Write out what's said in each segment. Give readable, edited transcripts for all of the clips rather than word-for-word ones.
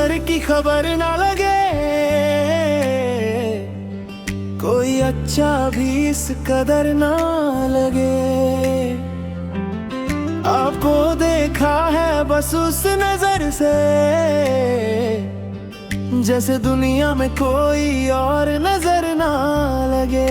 नजर की खबर ना लगे, कोई अच्छा भी इस कदर ना लगे। आपको देखा है बस उस नजर से, जैसे दुनिया में कोई और नजर ना लगे।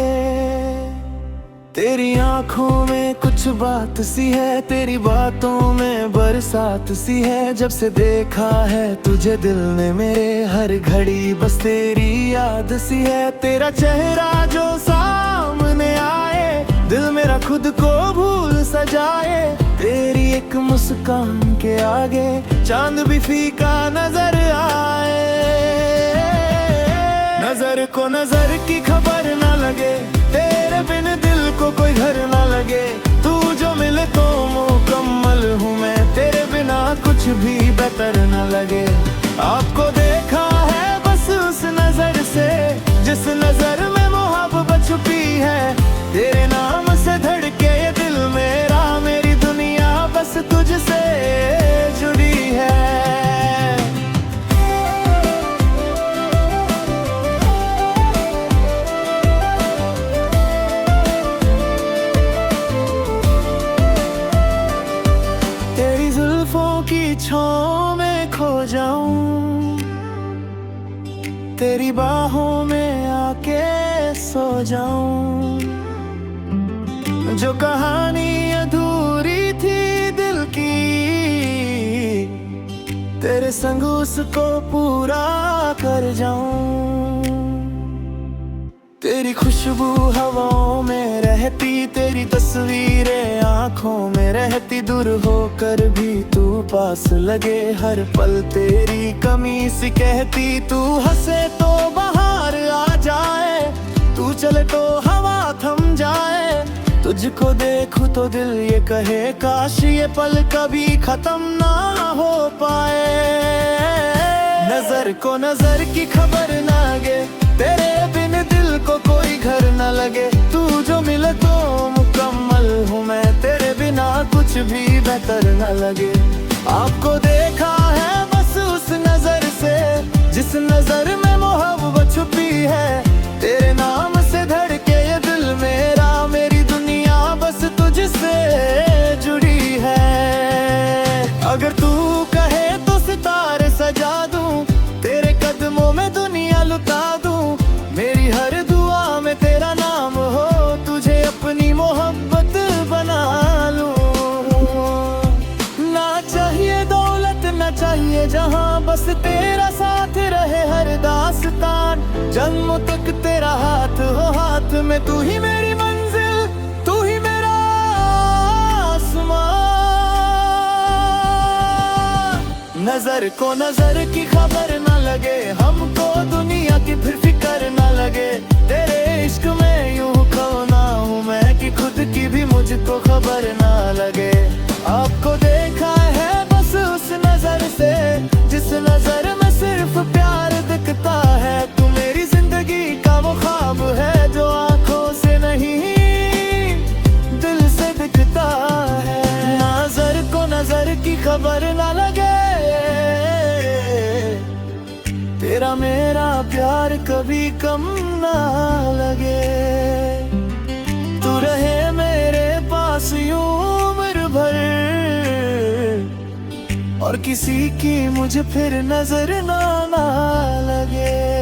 तेरी आंखों में कुछ बात सी है, तेरी बातों में बरसात सी है। जब से देखा है तुझे दिल ने मेरे, हर घड़ी बस तेरी याद सी है। तेरा चेहरा जो सामने आए, दिल मेरा खुद को भूल सा जाए। तेरी एक मुस्कान के आगे चांद भी फीका नजर आए। नजर को नजर की खबर ना लगे, तेरे बिन दिल को कोई घर ना लगे। तू जो मिले तो मुकम्मल हूँ मैं, तेरे बिना कुछ भी बेहतर ना लगे। आपको देखा है बस उस नजर से, जिस नजर में मोहब्बत छुपी है। तेरे नाम से धड़के ये दिल मेरा, मेरी दुनिया बस तुझसे जुड़ी है। की छाँव में खो जाऊं, तेरी बाहों में आके सो जाऊं। जो कहानी अधूरी थी दिल की, तेरे संग उसको पूरा कर जाऊं। तेरी खुशबू हवाओं में रहती, तेरी तस्वीरें आँखों में रहती। दूर होकर भी तू पास लगे, हर पल तेरी कमी सी कहती। तू हंसे तो बाहर आ जाए, तू चले तो हवा थम जाए। तुझको देखूं तो दिल ये कहे, काश ये पल कभी खत्म ना हो पाए। नजर को नजर की खबर ना लगे, तेरे बिन दिल को कोई घर न लगे। तू जो मिले तो मुकम्मल हूँ मैं, तेरे बिना कुछ भी बेहतर न लगे। आपको देखा है बस उस नजर से, जिस नजर में मोहब्बत छुपी है। तेरे नाम से धड़के ये दिल मेरा, मेरी दुनिया बस तुझसे जुड़ी है। अगर तू कहे तो सितारे सजा दूं, तेरे कदमों में दुनिया लुटा दूं। मेरी हर दुआ में तेरा नाम हो, तुझे अपनी मोहब्बत बना लूं। ना चाहिए दौलत ना चाहिए जहां, बस तेरा साथ रहे हर दास्तान। जन्म तक तेरा हाथ हो हाथ में, तू ही मेरी मंजिल, तू ही मेरा आसमां। नजर को नजर की खबर ना लगे, हमको दुनिया की फिर फिक्र ना लगे। तेरे इश्क में यूं खोना हूँ मैं, कि खुद की भी मुझको खबर ना लगे। आपको देखा है बस उस नजर से, जिस नजर में सिर्फ प्यार दिखता है। तू मेरी जिंदगी का वो ख्वाब है, जो आंखों से नहीं दिल से दिखता है। नजर को नजर की खबर ना लगे, तेरा मेरा प्यार कभी कम ना लगे। तू रहे मेरे पास यूं उम्र भर, और किसी की मुझे फिर नजर ना लगे।